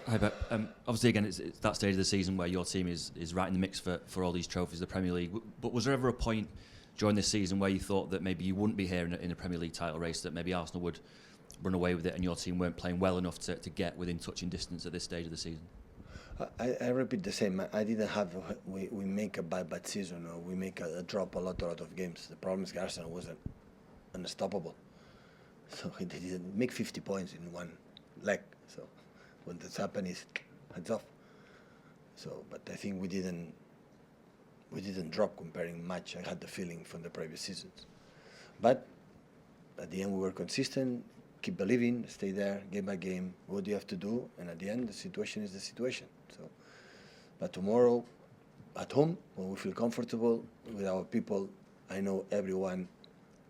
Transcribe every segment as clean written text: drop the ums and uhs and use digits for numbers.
Hi, Pep. Obviously, again, it's that stage of the season where your team is right in the mix for all these trophies, the Premier League. But was there ever a point during this season where you thought that maybe you wouldn't be here in a Premier League title race, that maybe Arsenal would run away with it and your team weren't playing well enough to get within touching distance at this stage of the season? I repeat the same. I didn't have. We make a bad season, or we make a drop a lot of games. The problem is Arsenal wasn't unstoppable, so he didn't make 50 points in one leg. So when that's happened, is heads off. So, but I think we didn't drop comparing much. I had the feeling from the previous seasons, but at the end we were consistent. Keep believing, stay there, game by game. What do you have to do? And at the end, the situation is the situation. So, but tomorrow, at home, when we feel comfortable with our people, I know everyone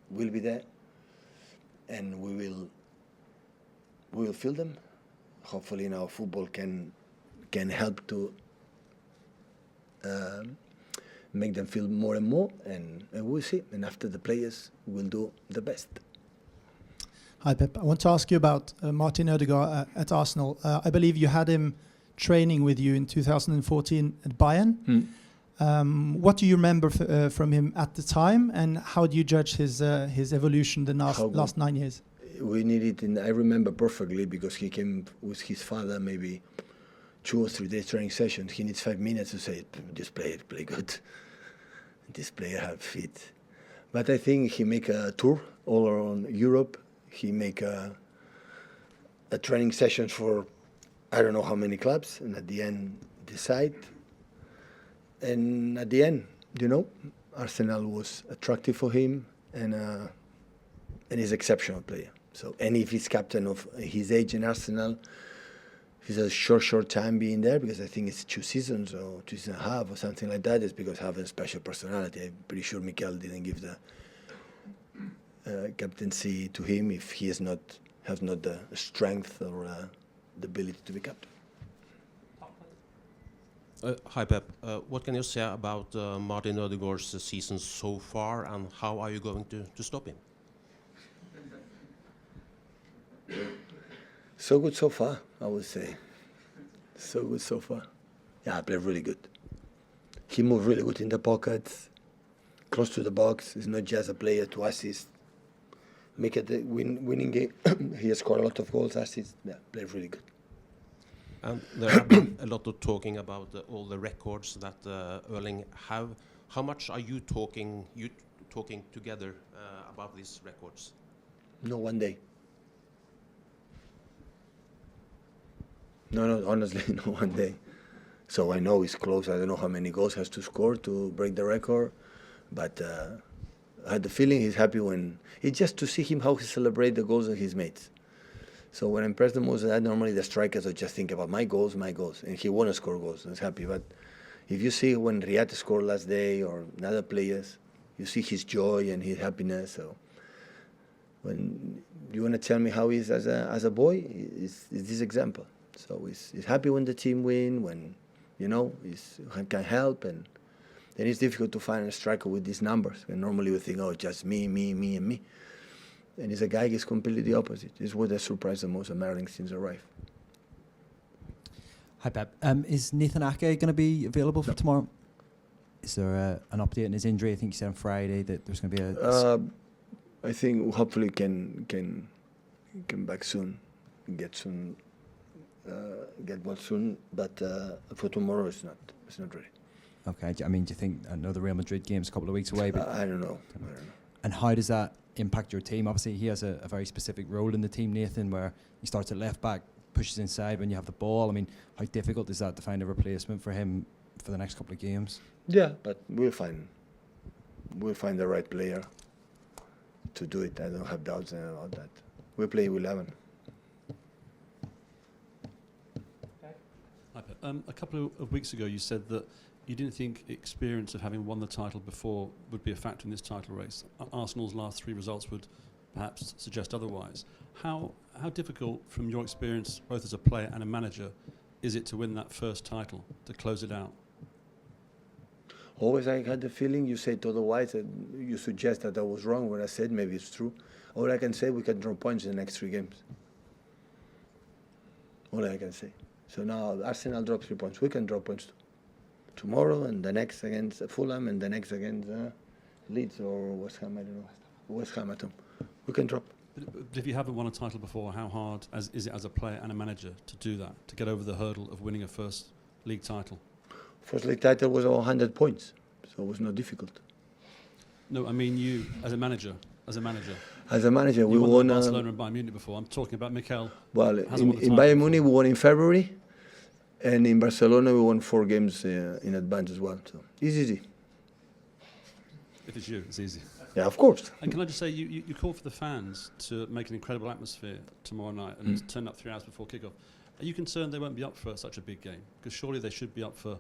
will be there, and we will feel them. Hopefully, now football can help to make them feel more and more, and we'll see. And after, the players will do the best. Hi Pep, I want to ask you about Martin Ødegaard at Arsenal. I believe you had him training with you in 2014 at BeIN. What do you remember from him at the time, and how do you judge his evolution the last 9 years? We needed, and I remember perfectly because he came with his father maybe 2 or 3 days training sessions. He needs 5 minutes to say, this player play good, this player have fit. But I think he make a tour all around Europe. He make a training session for I don't know how many clubs, and at the end decide. And at the end, Arsenal was attractive for him, and he's an exceptional player. So, and if he's captain of his age in Arsenal, he's a short time being there, because I think it's 2 seasons or 2 seasons and a half or something like that. It's because having a special personality. I'm pretty sure Mikel didn't give the captaincy to him if he has not the strength or the ability to be captain. Hi Pep, what can you say about Martin Ødegaard's season so far, and how are you going to stop him? So good so far, I would say. So good so far. Yeah, I played really good. He moved really good in the pockets, close to the box. He's not just a player to assist. Make it a winning game. He has scored a lot of goals, assists. Yeah, played really good. And there have been a lot of talking about all the records that Erling have. How much are you talking together about these records? No, one day. No, honestly, no, one day. So I know he's close. I don't know how many goals he has to score to break the record, but I had the feeling he's happy when it's just to see him how he celebrate the goals of his mates. So when I'm impressed the most, that normally the strikers will just think about my goals, and he want to score goals. He's happy. But if you see when Riyad scored last day or other players, you see his joy and his happiness. So when you want to tell me how he is as a boy, is this example. So he's happy when the team win, when he can help, and then it's difficult to find a striker with these numbers. And normally we think, oh, just me, and me. And he's a guy who's completely the opposite. This is what I surprised the most of Erling since arrived. Hi Pep. Is Nathan Ake going to be available for tomorrow? Is there an update on his injury? I think you said on Friday that there's going to be I think hopefully can come back soon, get well soon. But for tomorrow, it's not ready. Okay. I mean, do you think another Real Madrid game's a couple of weeks away? But I don't know. And how does that impact your team? Obviously, he has a very specific role in the team, Nathan, where he starts at left back, pushes inside when you have the ball. I mean, how difficult is that to find a replacement for him for the next couple of games? Yeah, but we'll find the right player to do it. I don't have doubts about that. We'll play 11. A couple of weeks ago, you said that you didn't think experience of having won the title before would be a factor in this title race. Arsenal's last 3 results would perhaps suggest otherwise. How difficult, from your experience, both as a player and a manager, is it to win that first title, to close it out? Always I had the feeling you said otherwise, you suggest that I was wrong when I said maybe it's true. All I can say, we can draw points in the next 3 games. All I can say. So now Arsenal dropped 3 points. We can drop points tomorrow, and the next against Fulham, and the next against Leeds or West Ham. I don't know. West Ham at home. We can drop. But if you haven't won a title before, how hard is it as a player and a manager to do that, to get over the hurdle of winning a first league title? First league title was 100 points, so it was not difficult. No, I mean you as a manager. As a manager, You we won won. Barcelona and Bayern Munich before. I'm talking about Mikel. Well, hasn't in won the title Bayern before. Munich we won in February, and in Barcelona we won 4 games in advance as well. So it's easy. If it's you, it's easy. Yeah, of course. And can I just say, you call for the fans to make an incredible atmosphere tomorrow night and turn up 3 hours before kickoff. Are you concerned they won't be up for such a big game? Because surely they should be up for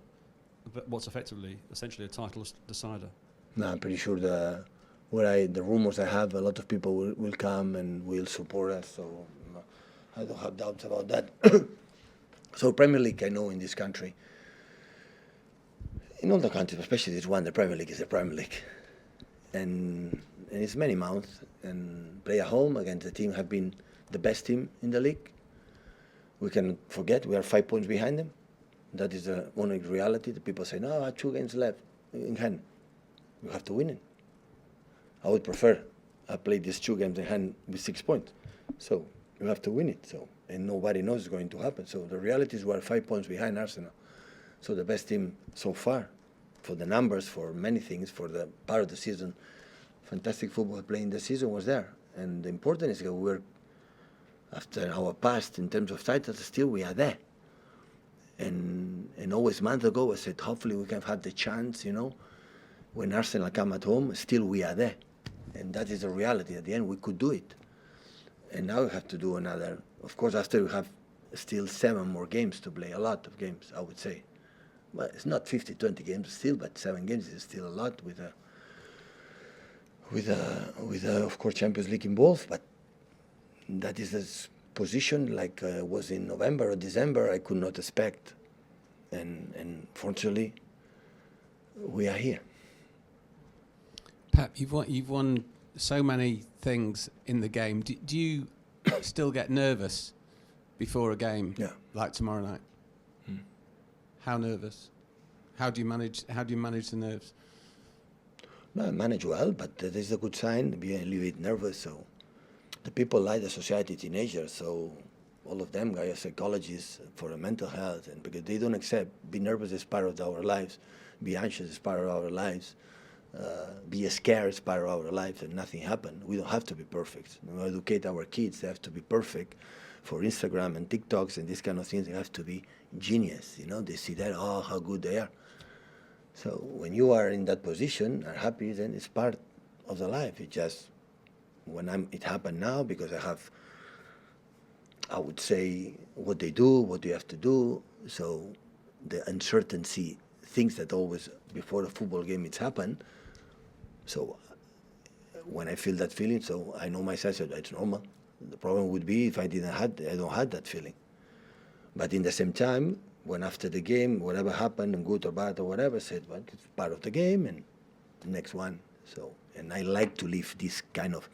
what's essentially a title decider. No, I'm pretty sure the rumors I have, a lot of people will come and will support us. So I don't have doubts about that. So Premier League, I know in this country, in all the countries, especially this one, the Premier League is the Premier League. And it's many months, and play at home against the team have been the best team in the league. We can forget we are 5 points behind them. That is the only reality. The people say, no, I have 2 games left in hand. You have to win it. I would prefer I play these 2 games in hand with 6 points. So you have to win it. So and nobody knows it's going to happen. So the reality is we are 5 points behind Arsenal. So the best team so far, for the numbers, for many things, for the part of the season, fantastic football playing the season was there. And the important is that we're, after our past in terms of titles, still we are there. And always a month ago I said, hopefully we can have the chance, when Arsenal come at home, still we are there. And that is the reality. At the end, we could do it. And now we have to do another. Of course, after we have still 7 more games to play, a lot of games, I would say. Well, it's not 50, 20 games still, but 7 games is still a lot with of course, Champions League involved. But that is a position like was in November or December I could not expect. And fortunately, we are here. Pep, you've won so many things in the game. Do you still get nervous before a game like tomorrow night? How nervous? How do you manage the nerves? No, I manage well, but that is a good sign. Be a little bit nervous. So the people like the society teenagers. So all of them are psychologists for mental health, and because they don't accept be nervous is part of our lives, be anxious is part of our lives. Be scared is part of our lives, and nothing happened. We don't have to be perfect. We educate our kids; they have to be perfect for Instagram and TikToks and these kind of things. They have to be genius. They see that, oh, how good they are. So when you are in that position, are happy, then it's part of the life. It just it happened now because I would say what they do, what you have to do. So the uncertainty, things that always before a football game it's happened. So when I feel that feeling, so I know myself that it's normal. The problem would be if I don't have that feeling. But in the same time, when after the game, whatever happened, and good or bad or whatever, I said, well, it's part of the game, and the next one. So, and I like to live this kind of,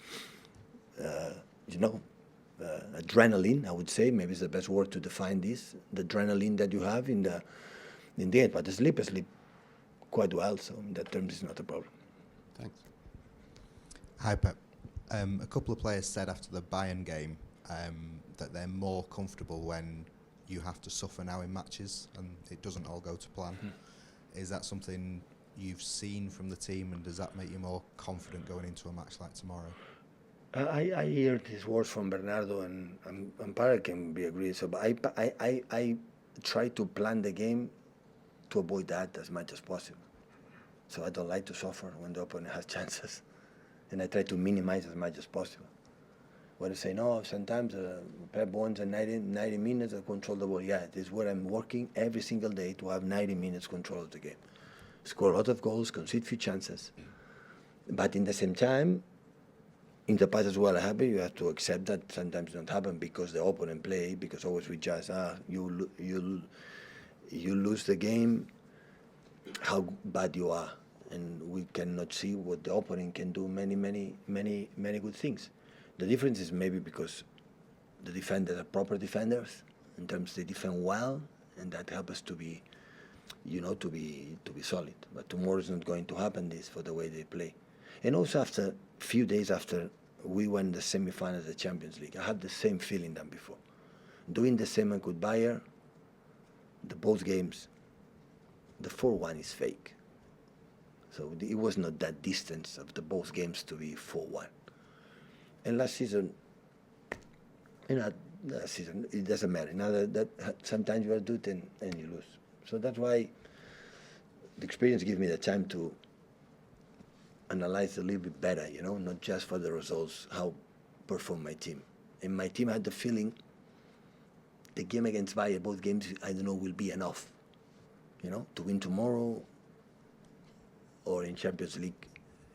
adrenaline. I would say maybe it's the best word to define this. The adrenaline that you have in the end. But I sleep quite well, so in that terms, it's not a problem. Thanks. Hi, Pep. A couple of players said after the Bayern game that they're more comfortable when you have to suffer now in matches and it doesn't all go to plan. Is that something you've seen from the team, and does that make you more confident going into a match like tomorrow? I hear these words from Bernardo, and Parra can be agreed. So, but I try to plan the game to avoid that as much as possible. So I don't like to suffer when the opponent has chances, and I try to minimize as much as possible. When I say no, sometimes Pep wants 90 minutes of control the ball. Yeah, this is what I'm working every single day to have 90 minutes control of the game. Score a lot of goals, concede few chances. But in the same time, in the past as well, you have to accept that sometimes it don't happen because the opponent play, because always we just, you lose the game, how bad you are. And we cannot see what the opponent can do many good things. The difference is maybe because the defenders are proper defenders in terms they defend well, and that helps us to be, to be solid. But tomorrow is not going to happen this for the way they play. And also after a few days after we won the semi-finals of the Champions League, I had the same feeling than before. Doing the same with Bayern, both games, the 4-1 is fake. So it was not that distance of the both games to be 4-1. And last season, it doesn't matter. Now that sometimes you are do it and you lose. So that's why the experience gives me the time to analyze a little bit better, not just for the results, how perform my team. And my team had the feeling the game against Bayern, both games, I don't know, will be enough, to win tomorrow or in Champions League,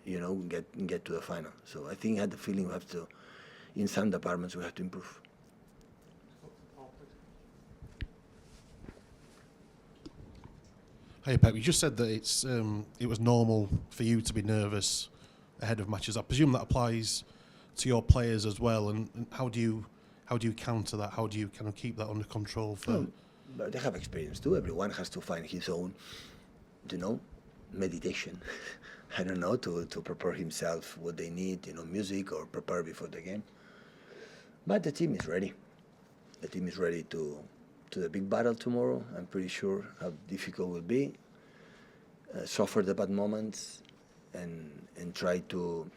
get to the final. So I think I had the feeling we have to, in some departments, we have to improve. Hey Pep, you just said that it was normal for you to be nervous ahead of matches. I presume that applies to your players as well. And how do you counter that? How do you kind of keep that under control? But they have experience too. Everyone has to find his own, meditation. I don't know, to prepare himself what they need, music or prepare before the game. But the team is ready. The team is ready to the big battle tomorrow. I'm pretty sure how difficult it will be. Suffer the bad moments and try to,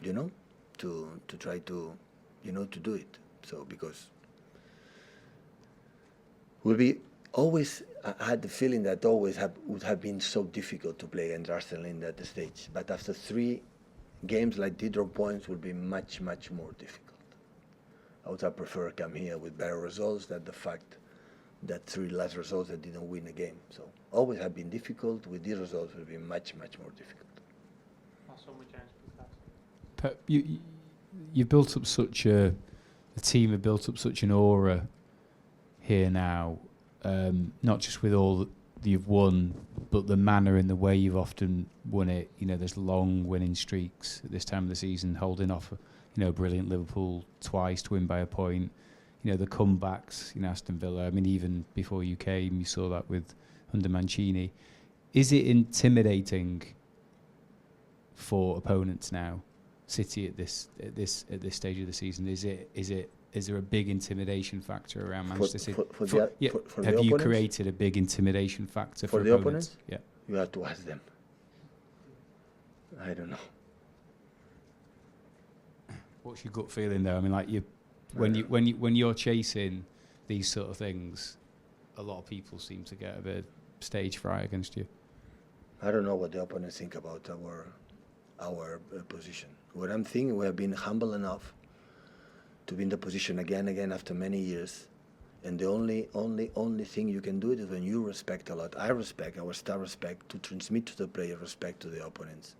to try to, to do it. So because will be always, I had the feeling that would have been so difficult to play against Arsenal in that stage. But after 3 games like the draw points will be much, much more difficult. I would have preferred come here with better results than the fact that 3 last results that didn't win a game. So always have been difficult. With these results will be much, much more difficult. Pep, you've built up the team have built up such an aura here now, not just with all that you've won, but the manner and the way you've often won it. There's long winning streaks at this time of the season, holding off, brilliant Liverpool twice to win by a point. The comebacks, Aston Villa. I mean, even before you came, you saw that under Mancini. Is it intimidating for opponents now, City at this stage of the season? Is there a big intimidation factor around Manchester City? Have you created a big intimidation factor for the opponents? Yeah, you have to ask them. I don't know. What's your gut feeling though? I mean, when you're chasing these sort of things, a lot of people seem to get a bit stage fright against you. I don't know what the opponents think about our position. What I'm thinking, we have been humble enough to be in the position again after many years, and the only thing you can do it is when you respect a lot. I respect, our staff respect, to transmit to the player respect to the opponents.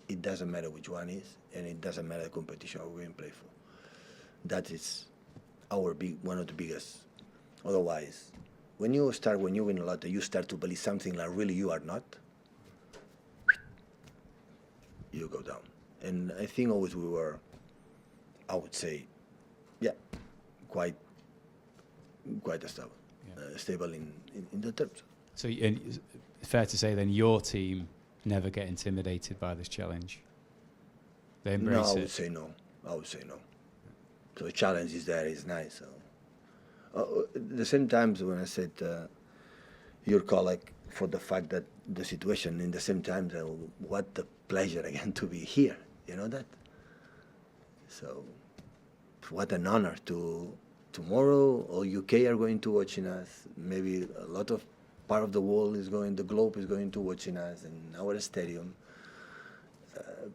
It doesn't matter which one is, and it doesn't matter the competition we're going to play for. That is one of the biggest. Otherwise, when you win a lot, you start to believe something like really you are not, you go down. And I think always we were, I would say, quite stable, stable in the terms. So and it's fair to say then your team never get intimidated by this challenge? They embrace it? I would say no. So the challenge is there, it's nice. So. At the same time, when I said your colleague for the fact that the situation, in the same time, what the pleasure again to be here, that? So what an honor to tomorrow, all UK are going to watching us, maybe a lot of part of the world the globe is going to watching us in our stadium.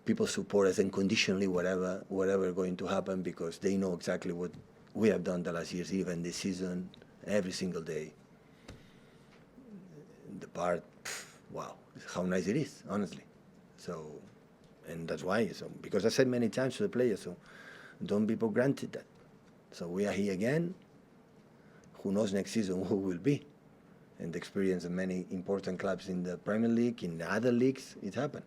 People support us unconditionally, whatever going to happen, because they know exactly what we have done the last years, even this season, every single day. The part, wow, how nice it is, honestly. So, and that's why. So, because I said many times to the players, so don't be for granted that. So we are here again. Who knows next season who will be? And the experience of many important clubs in the Premier League, in the other leagues, it happened.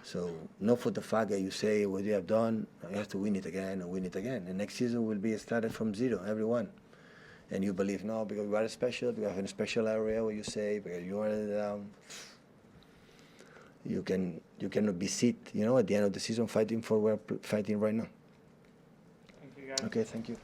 So not for the fact that you say what you have done, you have to win it again and win it again. And next season will be started from zero, everyone. and you believe no because we are special, we have a special area where you say because you are you cannot be sit, at the end of the season fighting for where we're fighting right now. Thank you, guys. Okay, thank you.